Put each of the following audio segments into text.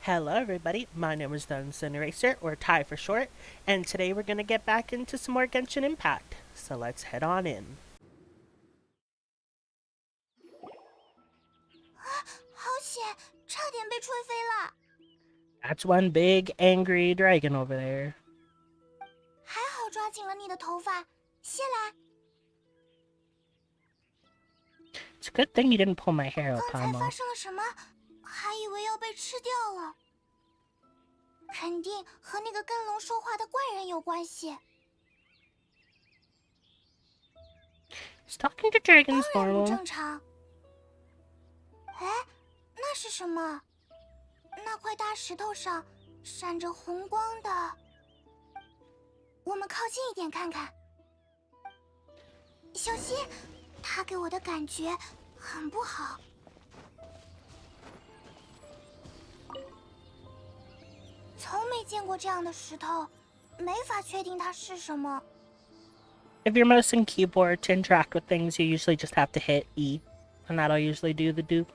Hello everybody, my name is the Incinerator, or Ty for short, and today we're gonna get back into some more Genshin Impact. So let's head on in. 好险，差点被吹飞了。That's one big angry dragon over there. 还好抓紧了你的头发，谢啦。It's a good thing you didn't pull my hair out, 刚才发 Paimon. 生了什么？还以为要被吃掉了。肯定和那个跟龙说话的怪人有关系。Is talking to dragons 当然不 normal? 正常。哎，那是什么？那块大石头上闪着红光的。我们靠近一点看看。小心，它给我的感觉很不好。从没见过这样的石头，没法确定它是什么。 If you're mouse and keyboard to interact with things, you usually just have to hit E, and that'll usually do the do.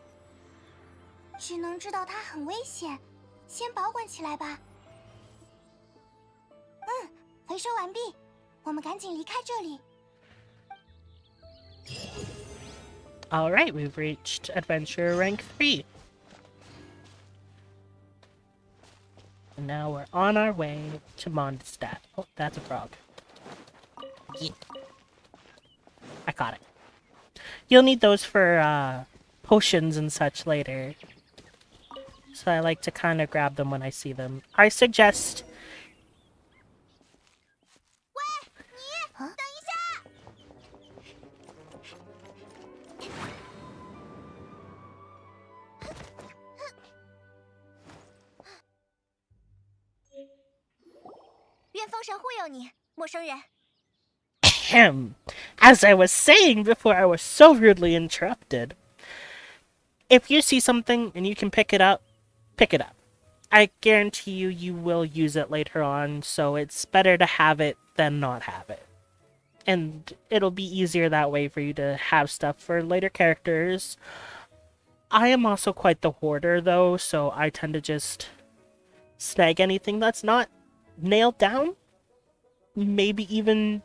只能知道它很危险，先保管起来吧。回收完毕，我们赶紧离开这里。Alright, we've reached Adventure Rank 3. And now we're on our way to Mondstadt. Oh, that's a frog. Yeah. I caught it. You'll need those for, potions and such later. So I like to kind of grab them when I see them. I suggest... 等一下！愿风神护佑你，陌生人。 Ahem. As I was saying before I was so rudely interrupted. If you see something and you can pick it up, pick it up. I guarantee you, you will use it later on, so it's better to have it than not have it. And it'll be easier that way for you to have stuff for later characters. I am also quite the hoarder, though, so I tend to just snag anything that's not nailed down. Maybe even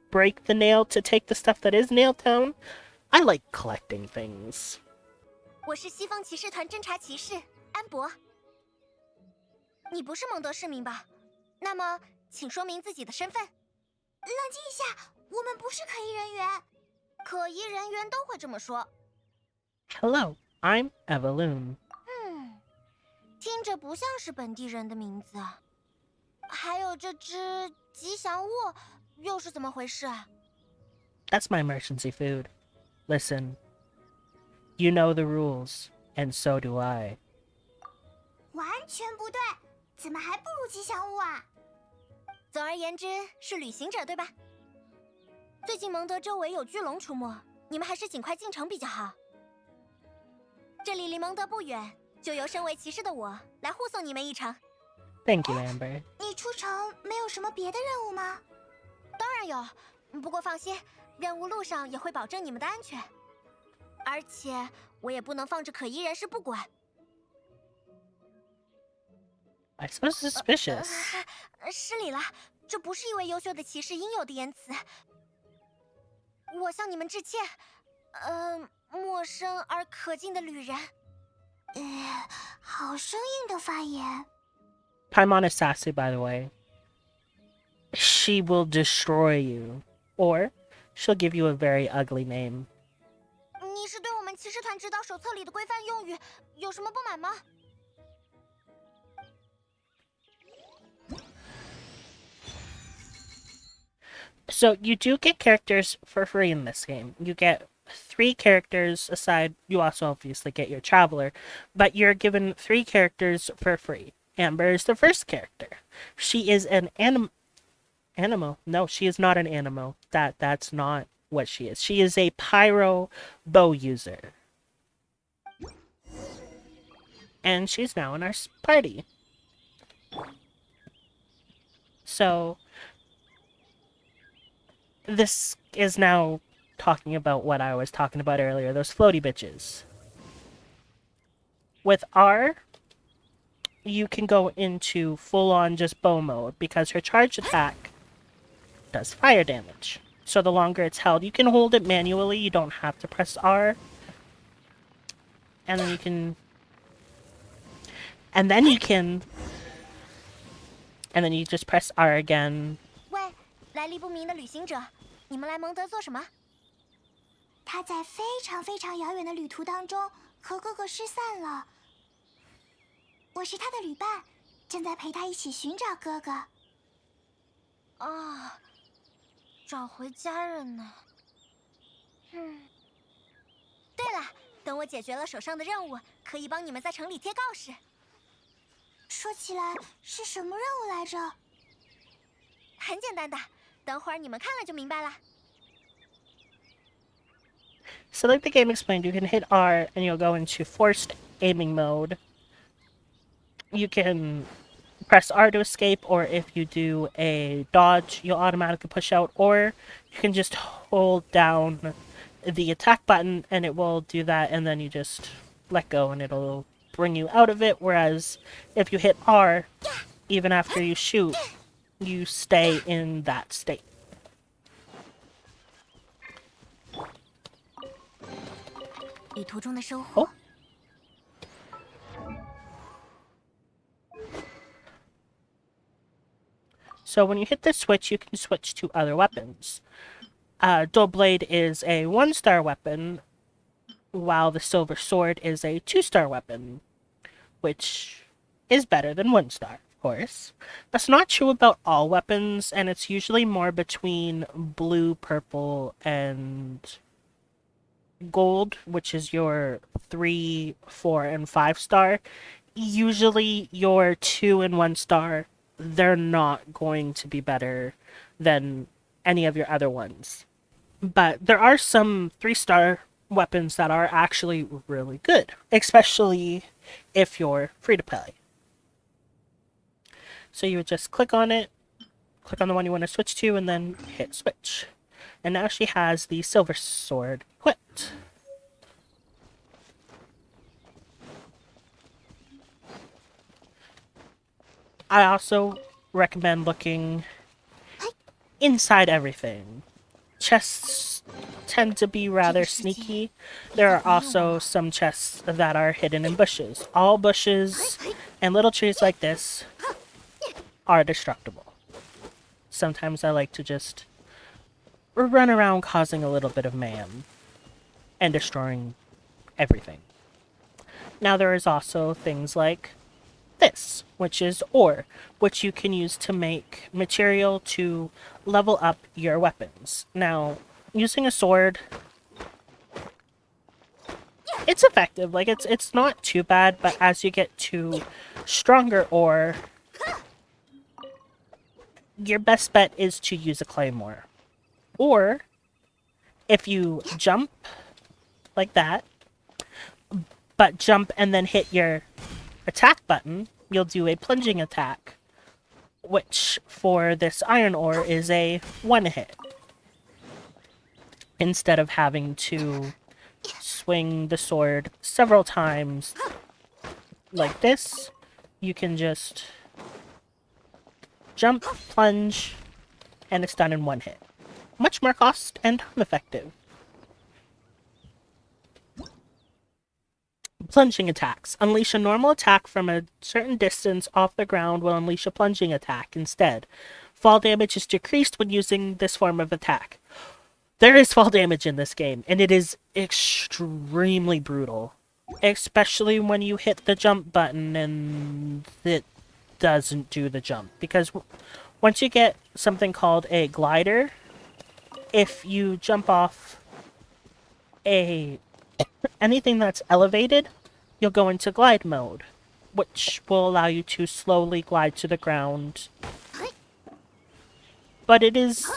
break the nail to take the stuff that is nailed down. I like collecting things. 我是西风骑士团侦察骑士安博。你不是蒙德市民吧？那么，请说明自己的身份。冷静一下，我们不是可疑人员。可疑人员都会这么说。Hello, I'm Evaloon. 听着不像是本地人的名字。还有这只吉祥物，又是怎么回事啊？ That's my emergency food. Listen, you know the rules, and so do I. 完全不对，怎么还不如吉祥物啊？总而言之，是旅行者对吧？最近蒙德周围有巨龙出没，你们还是尽快进城比较好。这里离蒙德不远，就由身为骑士的我来护送你们一程。Thank you, Amber. 你出城没有什么别的任务吗？当然有，不过放心，任务路上也会保证你们的安全。而且我也不能放着可疑人士不管。 I suppose suspicious. 失礼了，这不是一位优秀的骑士应有的言辞。我向你们致歉。陌生而可敬的旅人。好生硬的发言。 Paimon is sassy, by the way. She will destroy you. Or, she'll give you a very ugly name. 你是对我们骑士团指导手册里的规范用语有什么不满吗？ So, you do get characters for free in this game. You get 3 characters aside. You also obviously get your traveler. But you're given 3 characters for free. Amber is the first character. She is an Animo. No, she is not an Animo. That's not what she is. She is a pyro bow user. And she's now in our party. So, this is now talking about what I was talking about earlier, those floaty bitches. With R, you can go into full-on just bow mode because her charge attack does fire damage. So the longer it's held, you can hold it manually. You don't have to press R. And then you can... And then you just press R again. 喂，来历不明的旅行者，你们来蒙德做什么？他在非常非常遥远的旅途当中和哥哥失散了。我是他的旅伴，正在陪他一起寻找哥哥。啊，找回家人呢？对了，等我解决了手上的任务，可以帮你们在城里贴告示。说起来是什么任务来着？很简单的，等会儿你们看了就明白了。 So like the game explained, you can hit R and you'll go into forced aiming mode. You can press R to escape, or if you do a dodge, you'll automatically push out, or you can just hold down the attack button and it will do that, and then you just let go and it'll bring you out of it, whereas if you hit R, even after you shoot, you stay in that state. Oh. So when you hit the switch, you can switch to other weapons. Dual Blade is a 1-star weapon, while the Silver Sword is a 2-star weapon, which is better than 1-star, of course. That's not true about all weapons, and it's usually more between blue, purple, and gold, which is your 3, 4, and 5-star. Usually your 2 and 1-star, they're not going to be better than any of your other ones. But there are some 3-star weapons that are actually really good, especially if you're free to play. So you would just click on it, click on the one you want to switch to, and then hit switch. And now she has the Silver Sword equipped. I also recommend looking inside everything. Chests tend to be rather sneaky. There are also some chests that are hidden in bushes. All bushes and little trees like this are destructible. Sometimes I like to just run around causing a little bit of mayhem and destroying everything. Now there is also things like this, which is ore, which you can use to make material to level up your weapons. Now, using a sword, it's effective. Like, it's not too bad, but as you get to stronger ore, your best bet is to use a claymore. Or, if you jump like that, but jump and then hit your attack button, you'll do a plunging attack, which for this iron ore is a 1-hit. Instead of having to swing the sword several times like this, you can just jump, plunge, and it's done in 1 hit. Much more cost and time effective. Plunging attacks. Unleash a normal attack from a certain distance off the ground will unleash a plunging attack instead. Fall damage is decreased when using this form of attack. There is fall damage in this game, and it is extremely brutal. Especially when you hit the jump button and it doesn't do the jump. Because once you get something called a glider, if you jump off anything that's elevated, you'll go into glide mode, which will allow you to slowly glide to the ground. But it is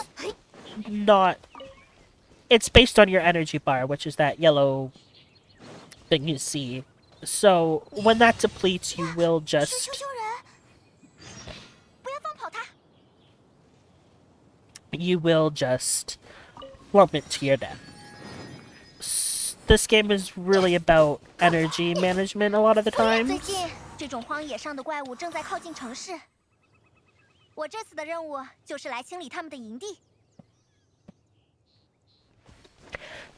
not... It's based on your energy bar, which is that yellow thing you see. So, when that depletes, you will just... You will just plummet to your death. This game is really about energy management a lot of the times. 这种荒野上的怪物正在靠近城市。我这次的任务就是来清理他们的营地。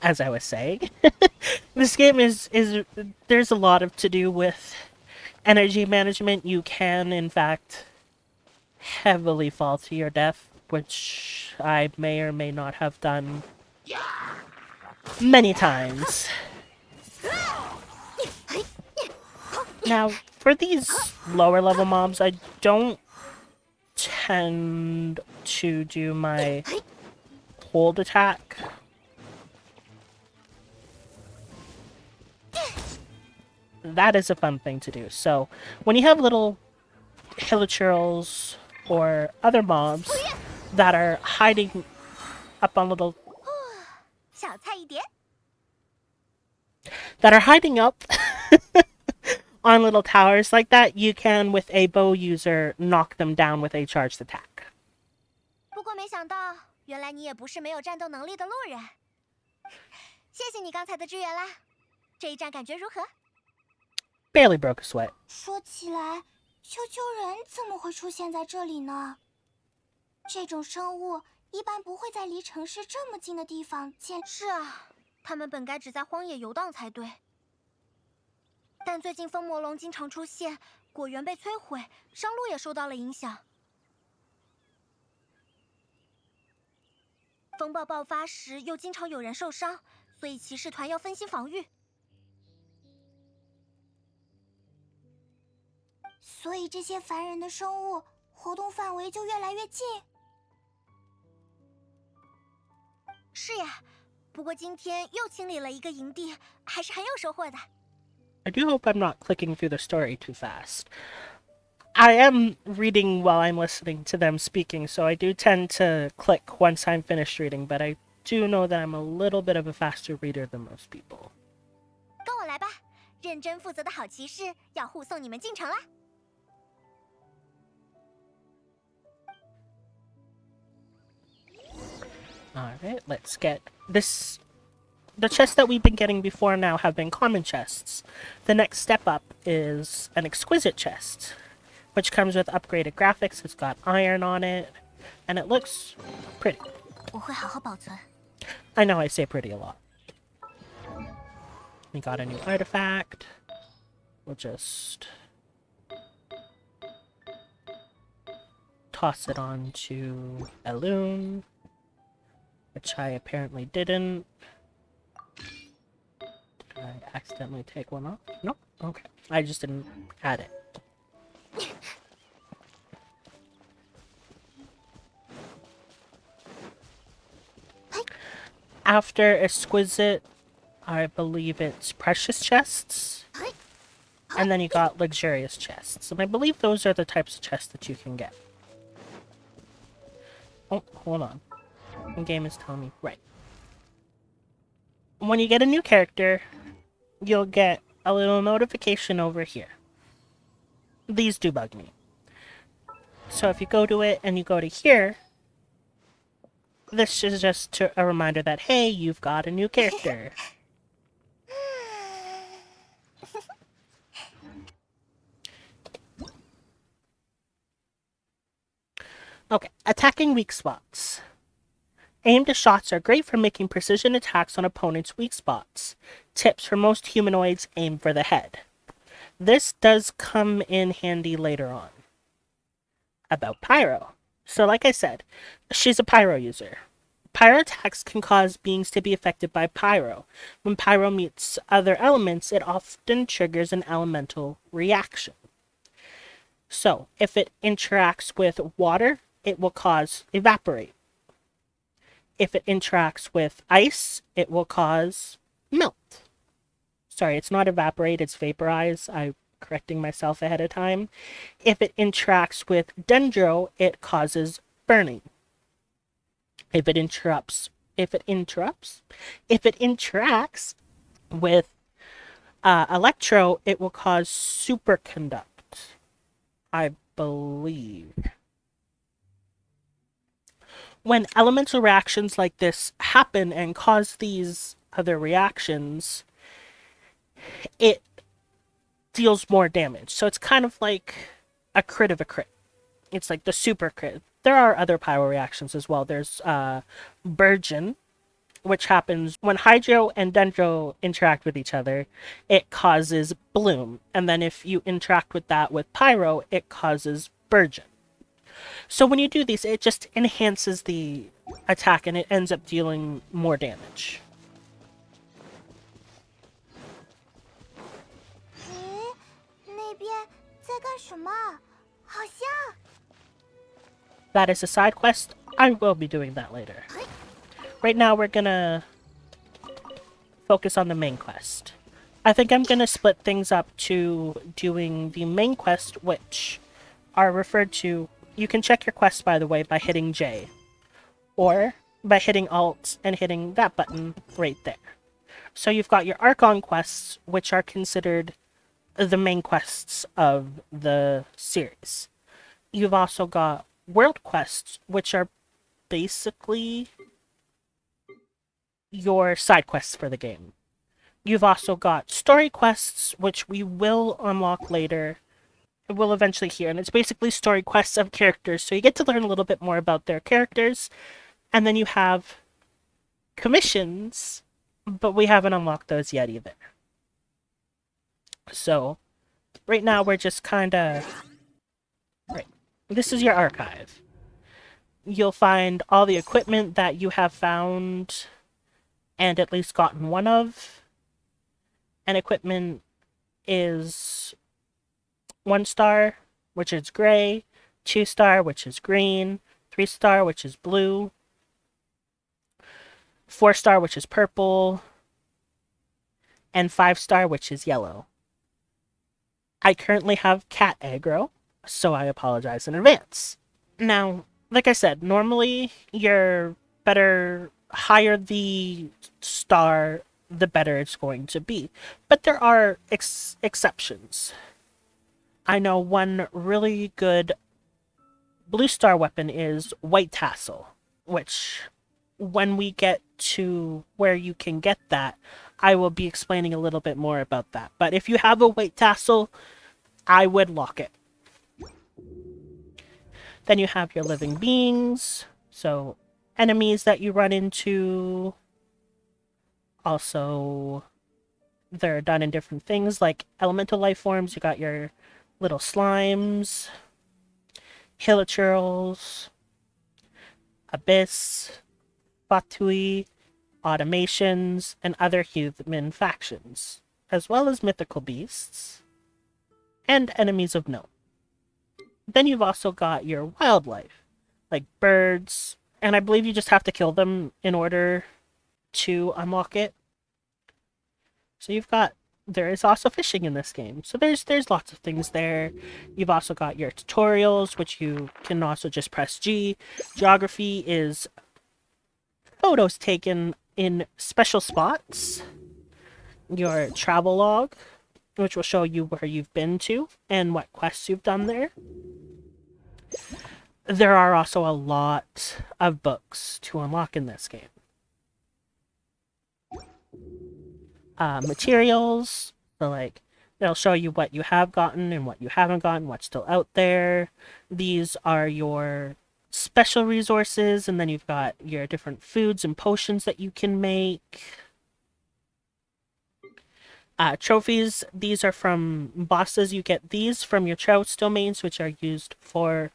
As I was saying, this game is there's a lot of to do with energy management. You can, in fact, heavily fall to your death, which I may or may not have done many times. Now, for these lower level mobs, I don't tend to do my hold attack. That is a fun thing to do. So, when you have little hilichurls or other mobs that are hiding up on little... that are hiding up on little towers like that, you can, with a bow user, knock them down with a charged attack. 不过没想到，原来你也不是没有战斗能力的路人。谢谢你刚才的支援啦，这一战感觉如何？ Barely broke a sweat. 说起来，啾啾人怎么会出现在这里呢？这种生物一般不会在离城市这么近的地方见。是啊，他们本该只在荒野游荡才对。但最近风魔龙经常出现，果园被摧毁，商路也受到了影响。风暴爆发时又经常有人受伤，所以骑士团要分心防御。 所以这些烦人的生物活动范围就越来越近。是呀，不过今天又清理了一个营地，还是很有收获的。I do hope I'm not clicking through the story too fast. I am reading while I'm listening to them speaking, so I do tend to click once I'm finished reading, but I do know that I'm a little bit of a faster reader than most people. 跟我来吧，认真负责的好骑士要护送你们进城啦。 Alright, let's get this. The chests that we've been getting before now have been common chests. The next step up is an exquisite chest, which comes with upgraded graphics. It's got iron on it, and it looks pretty. 我会好好保存。 I know I say pretty a lot. We got a new artifact. We'll just toss it on to Elune, which I apparently didn't. Did I accidentally take one off? Nope. Okay. I just didn't add it. After exquisite, I believe it's precious chests. And then you got luxurious chests. And I believe those are the types of chests that you can get. Oh, hold on. The game is telling me. Right. When you get a new character, you'll get a little notification over here. These do bug me. So if you go to it and you go to here, this is just a reminder that, hey, you've got a new character. Okay, attacking weak spots. Aimed shots are great for making precision attacks on opponents' weak spots. Tips for most humanoids: aim for the head. This does come in handy later on. About Pyro. So like I said, she's a Pyro user. Pyro attacks can cause beings to be affected by Pyro. When Pyro meets other elements, it often triggers an elemental reaction. So, if it interacts with water, it will cause evaporate. If it interacts with ice, it will cause melt. Sorry, it's not evaporate, it's vaporize. I'm correcting myself ahead of time. If it interacts with dendro, it causes burning. If it interacts with electro, it will cause superconduct, I believe. When elemental reactions like this happen and cause these other reactions, it deals more damage. So it's kind of like a crit of a crit. It's like the super crit. There are other pyro reactions as well. There's Burgeon, which happens when Hydro and Dendro interact with each other. It causes Bloom. And then if you interact with that with Pyro, it causes Burgeon. So when you do these, it just enhances the attack and it ends up dealing more damage. That is a side quest. I will be doing that later. Right now we're gonna focus on the main quest. I think I'm gonna split things up to doing the main quest, which are referred to. You can check your quests, by the way, by hitting J, or by hitting Alt and hitting that button right there. So you've got your Archon quests, which are considered the main quests of the series. You've also got world quests, which are basically your side quests for the game. You've also got story quests, which we will unlock later. We'll eventually hear, and it's basically story quests of characters, so you get to learn a little bit more about their characters. And then you have commissions, but we haven't unlocked those yet either. So, right now we're just kinda... Right. This is your archive. You'll find all the equipment that you have found and at least gotten one of. And equipment is 1 star, which is gray, 2 star, which is green, 3 star, which is blue, 4 star, which is purple, and 5 star, which is yellow. I currently have cat aggro, so I apologize in advance. Now, like I said, normally you're better, higher the star, the better it's going to be. But there are exceptions. I know one really good blue star weapon is White Tassel, which when we get to where you can get that, I will be explaining a little bit more about that. But if you have a White Tassel, I would lock it. Then you have your living beings, so enemies that you run into. Also, they're done in different things, like elemental life forms. You got your little slimes, hilichurls, abyss, fatui, automations, and other human factions, as well as mythical beasts, and enemies of note. Then you've also got your wildlife, like birds, and I believe you just have to kill them in order to unlock it. So you've got, there is also fishing in this game, so there's lots of things there. You've also got your tutorials, which you can also just press G. Geography is photos taken in special spots. Your travel log, which will show you where you've been to and what quests you've done there. There are also a lot of books to unlock in this game. Materials, so like, it'll show you what you have gotten and what you haven't gotten, what's still out there. These are your special resources, and then you've got your different foods and potions that you can make. Trophies, these are from bosses. You get these from your Trout's domains, which are used for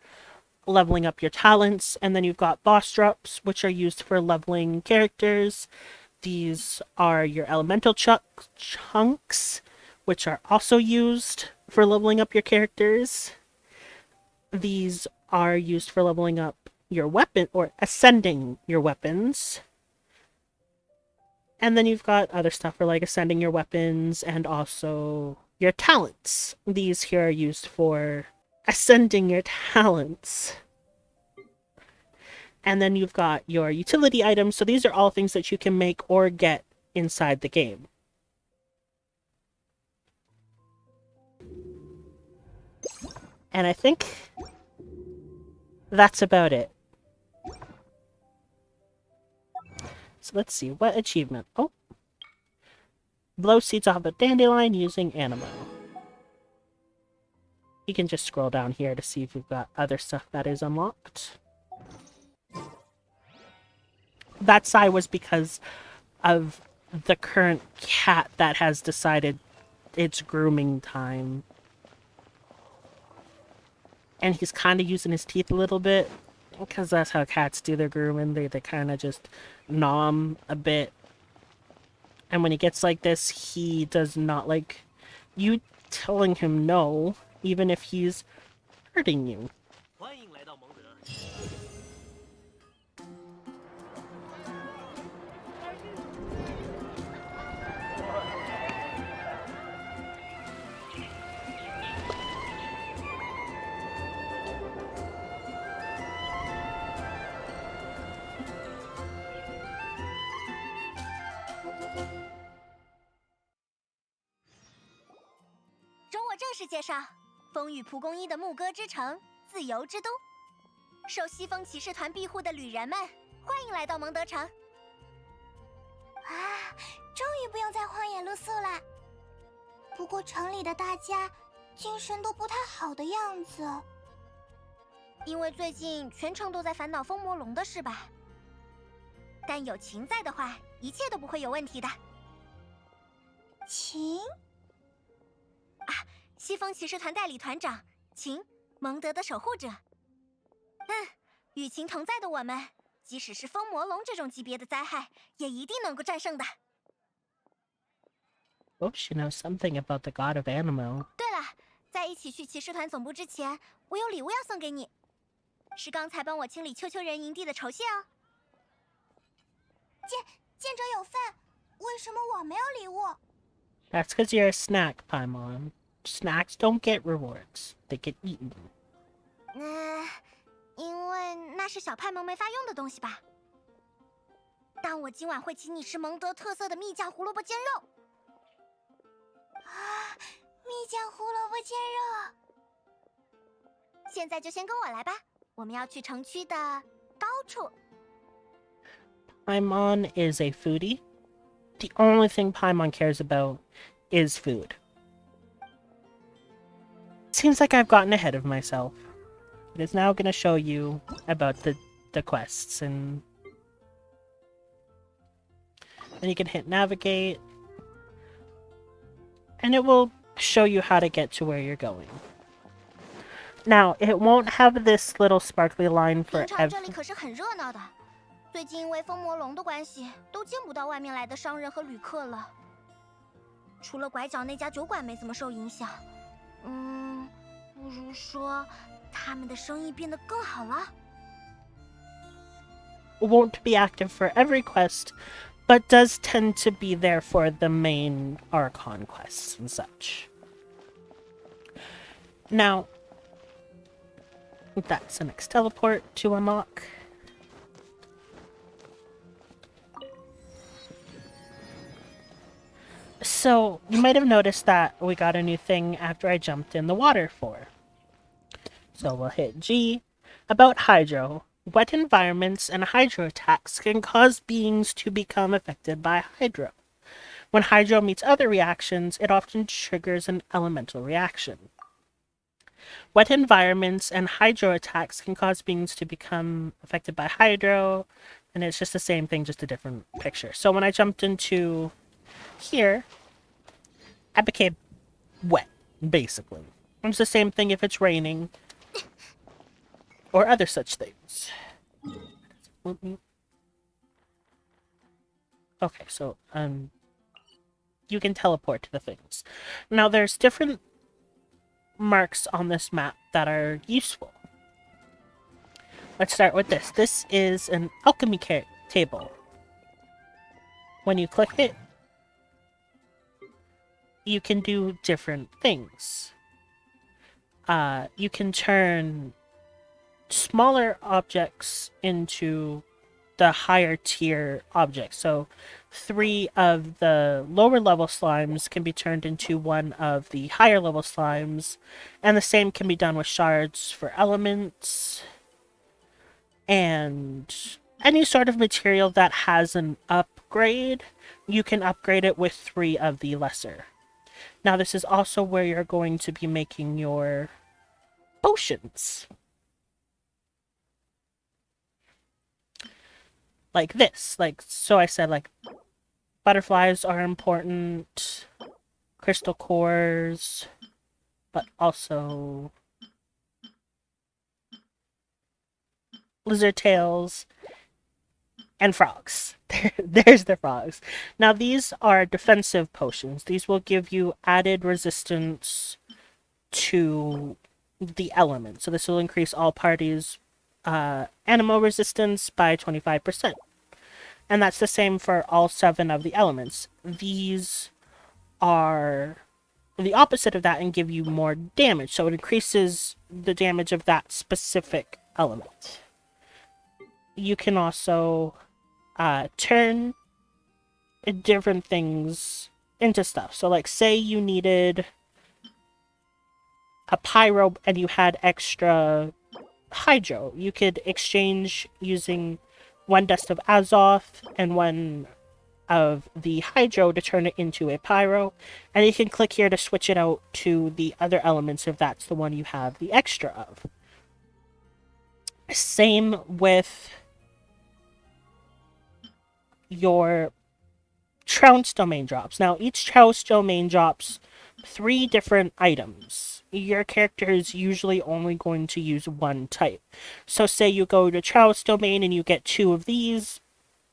leveling up your talents, and then you've got boss drops, which are used for leveling characters. These are your elemental chunks, which are also used for leveling up your characters. These are used for leveling up your weapon, or ascending your weapons. And then you've got other stuff for like ascending your weapons and also your talents. These here are used for ascending your talents. And then you've got your utility items. So these are all things that you can make or get inside the game. And I think that's about it. So let's see, what achievement? Oh! Blow seeds off a dandelion using Animo. You can just scroll down here to see if we've got other stuff that is unlocked. That sigh was because of the current cat that has decided it's grooming time. And he's kind of using his teeth a little bit, because that's how cats do their grooming. They kind of just gnaw him a bit. And when he gets like this, he does not like you telling him no, even if he's hurting you.介绍，风雨蒲公英的牧歌之城，自由之都，受西风骑士团庇护的旅人们，欢迎来到蒙德城。啊，终于不用再荒野露宿了。不过城里的大家精神都不太好的样子，因为最近全城都在烦恼风魔龙的事吧。但有琴在的话，一切都不会有问题的。琴？啊，西风骑士团代理团长琴，蒙德的守护者。与琴同在的我们，即使是风魔龙这种级别的灾害，也一定能够战胜的。Oh, she knows something about the god of Anemo. 对了，在一起去骑士团总部之前，我有礼物要送给你，是刚才帮我清理丘丘人营地的酬谢哦。见者有份，为什么我没有礼物？ That's because you're a snack, Paimon. Snacks don't get rewards. They get eaten. 因为那是小派蒙没法用的东西吧。但我今晚会请你吃蒙德特色的蜜酱胡萝卜煎肉。啊，蜜酱胡萝卜煎肉！现在就先跟我来吧，我们要去城区的高处。Paimon is a foodie. The only thing Paimon cares about is food. Seems like I've gotten ahead of myself. It is now going to show you about the quests, and then you can hit navigate, and it will show you how to get to where you're going. Now, it won't have this little sparkly line for 平常这里可是很热闹的，最近因为风魔龙的关系，都见不到外面来的商人和旅客了。除了拐角那家酒馆没怎么受影响，不如说他们的生意变得更好了。Won't be active for every quest, but does tend to be there for the main Archon quests and such. Now, that's the next teleport to unlock. So, you might have noticed that we got a new thing after I jumped in the water for. So we'll hit G. About Hydro. Wet environments and hydro attacks can cause beings to become affected by hydro. When hydro meets other reactions, it often triggers an elemental reaction. Wet environments and hydro attacks can cause beings to become affected by hydro, and it's just the same thing, just a different picture. So when I jumped into here, I became wet, basically. It's the same thing if it's raining, or other such things. Okay, so, you can teleport to the things. Now, there's different marks on this map that are useful. Let's start with this. This is an alchemy table. When you click it, you can do different things. You can turn smaller objects into the higher tier objects. So 3 of the lower level slimes can be turned into 1 of the higher level slimes, and the same can be done with shards for elements and any sort of material that has an upgrade. You can upgrade it with 3 of the lesser. Now this is also where you're going to be making your potions. Like this. So I said, butterflies are important, crystal cores, but also lizard tails, and frogs. There's the frogs. Now, these are defensive potions. These will give you added resistance to the elements. So this will increase all parties' animal resistance by 25%. And that's the same for all 7 of the elements. These are the opposite of that and give you more damage. So it increases the damage of that specific element. You can also turn different things into stuff. So say you needed a pyro and you had extra hydro. You could exchange using 1 dust of Azoth and 1 of the hydro to turn it into a pyro, and you can click here to switch it out to the other elements if that's the one you have the extra of. Same with your Trounce domain drops. Now, each Trounce domain drops 3 different items. Your character is usually only going to use 1 type. So say you go to Trounce domain and you get 2 of these,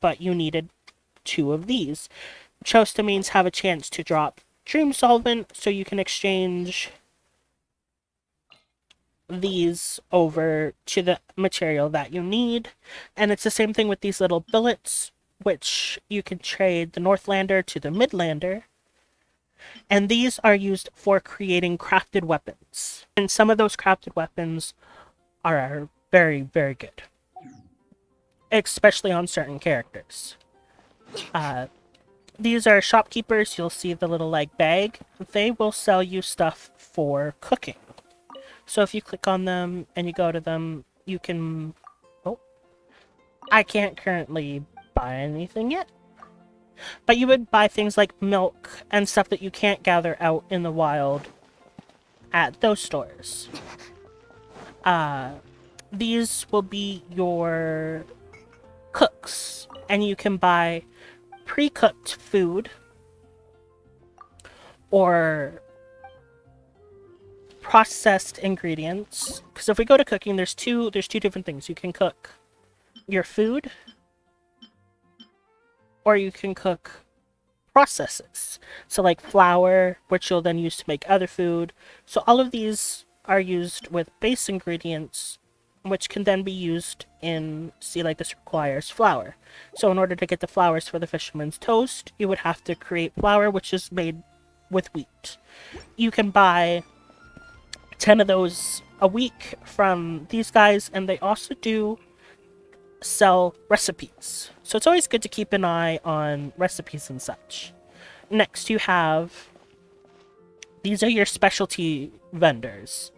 but you needed 2 of these. Trounce domains have a chance to drop Dream Solvent, so you can exchange these over to the material that you need. And it's the same thing with these little billets, which you can trade the Northlander to the Midlander. And these are used for creating crafted weapons. And some of those crafted weapons are very, very good. Especially on certain characters. These are shopkeepers. You'll see the little bag. They will sell you stuff for cooking. So if you click on them and you go to them, you can... Oh. I can't currently buy anything yet. But you would buy things like milk and stuff that you can't gather out in the wild at those stores. These will be your cooks. And you can buy pre-cooked food or processed ingredients. Because if we go to cooking, there's two different things. You can cook your food, or you can cook processes. So flour, which you'll then use to make other food. So all of these are used with base ingredients, which can then be used in, see, this requires flour. So in order to get the flours for the fisherman's toast, you would have to create flour, which is made with wheat. You can buy 10 of those a week from these guys, and they also do sell recipes. So it's always good to keep an eye on recipes and such. Next, you have... These are your specialty vendors.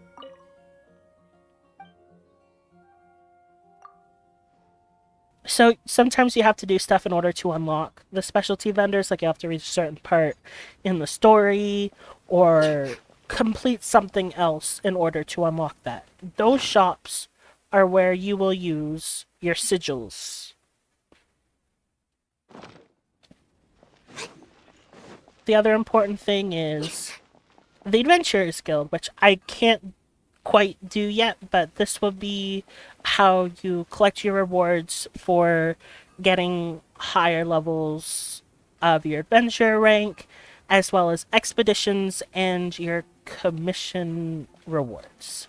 So sometimes you have to do stuff in order to unlock the specialty vendors, you have to reach a certain part in the story, or complete something else in order to unlock that. Those shops are where you will use your sigils. The other important thing is the Adventurers Guild, which I can't quite do yet, but this will be how you collect your rewards for getting higher levels of your adventure rank, as well as expeditions and your commission rewards.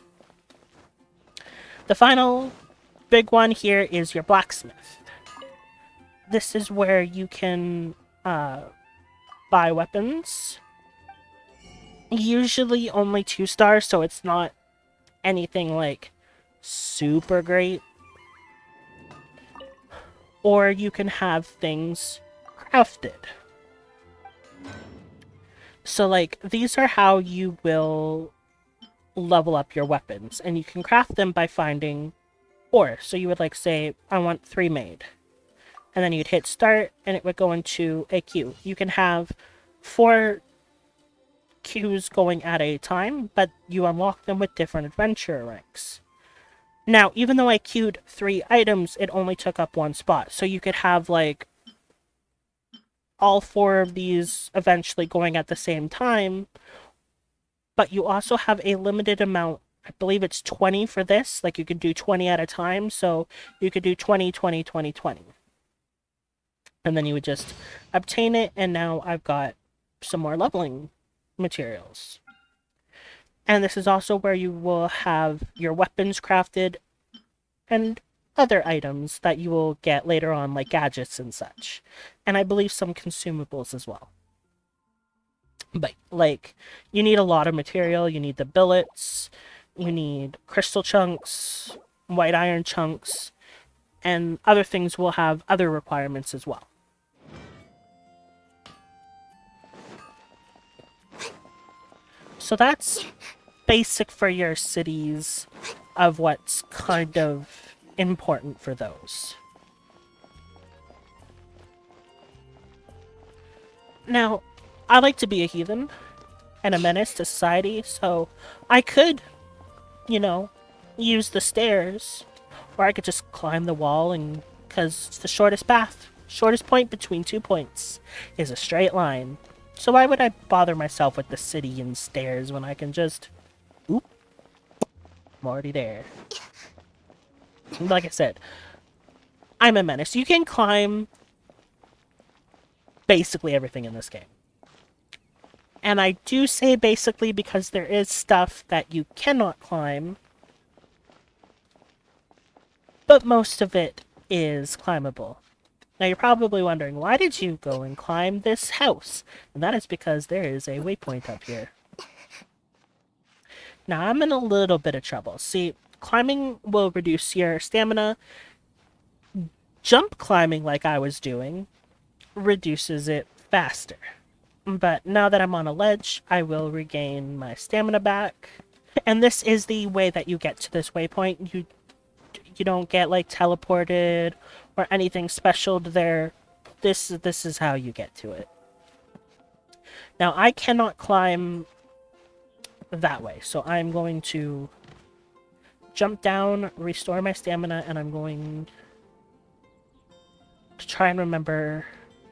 The final big one here is your blacksmith. This is where you can buy weapons. Usually only 2 stars, so it's not anything super great. Or you can have things crafted. So these are how you will level up your weapons, and you can craft them by finding ore. So you would say, I want 3 made. And then you'd hit start and it would go into a queue. You can have 4 queues going at a time, but you unlock them with different adventure ranks. Now, even though I queued 3 items, it only took up 1 spot. So you could have, like, all 4 of these eventually going at the same time, but you also have a limited amount. I believe it's 20 for this. Like, you could do 20 at a time, so you could do 20, 20, 20, 20. And then you would just obtain it, and now I've got some more leveling materials. And this is also where you will have your weapons crafted and other items that you will get later on, like gadgets and such. And I believe some consumables as well. But, like, you need a lot of material. You need the billets, you need crystal chunks, white iron chunks, and other things will have other requirements as well. So that's basic for your cities of what's kind of important for those. Now, I like to be a heathen and a menace to society, so I could, you know, use the stairs, or I could just climb the wall, and because it's the shortest path, shortest point between 2 points is a straight line. So why would I bother myself with the city and stairs when I can just, oop, I'm already there. Like I said, I'm a menace. You can climb basically everything in this game. And I do say basically because there is stuff that you cannot climb, but most of it is climbable. Now you're probably wondering, why did you go and climb this house? And that is because there is a waypoint up here. Now I'm in a little bit of trouble. See, climbing will reduce your stamina. Jump climbing, like I was doing, reduces it faster. But now that I'm on a ledge, I will regain my stamina back. And this is the way that you get to this waypoint. You don't get, like, teleported or anything special there. This is how you get to it. Now, I cannot climb that way, so I'm going to jump down, restore my stamina, and I'm going to try and remember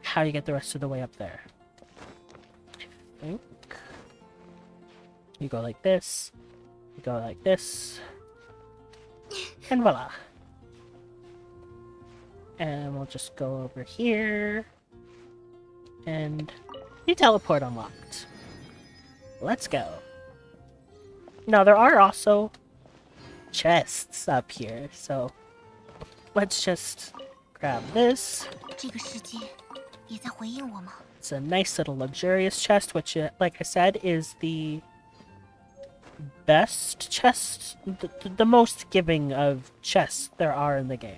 how to get the rest of the way up there. I think you go like this, you go like this, and voila. And we'll just go over here, and new teleport unlocked. Let's go. Now, there are also chests up here, so let's just grab this. It's a nice little luxurious chest, which, like I said, is the best chest, the most giving of chests there are in the game.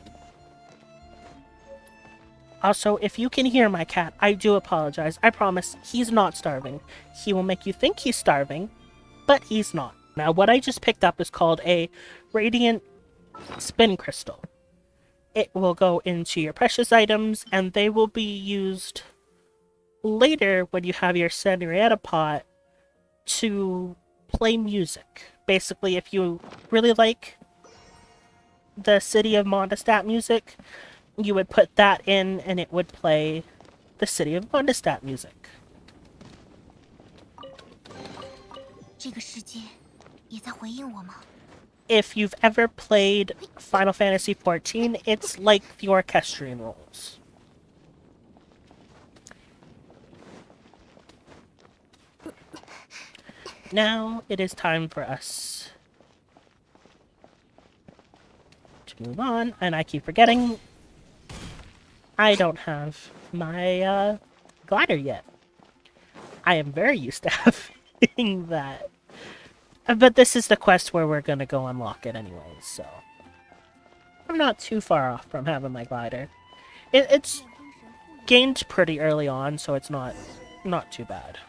Also, if you can hear my cat, I do apologize. I promise he's not starving. He will make you think he's starving, but he's not. Now, what I just picked up is called a Radiant Spin Crystal. It will go into your precious items, and they will be used later when you have your Senorita pot to play music. Basically, if you really like the City of Mondstadt music, you would put that in, and it would play the City of Mondstadt music. If you've ever played Final Fantasy XIV, it's like the orchestrion rolls. Now it is time for us to move on, and I keep forgetting I don't have my glider yet. I am very used to having that. But this is the quest where we're gonna go unlock it anyways, so I'm not too far off from having my glider. It's gained pretty early on, so it's not too bad.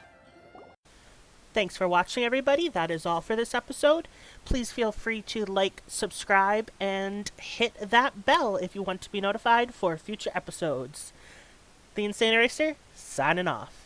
Thanks for watching, everybody. That is all for this episode. Please feel free to like, subscribe, and hit that bell if you want to be notified for future episodes. The Insane Eraser, signing off.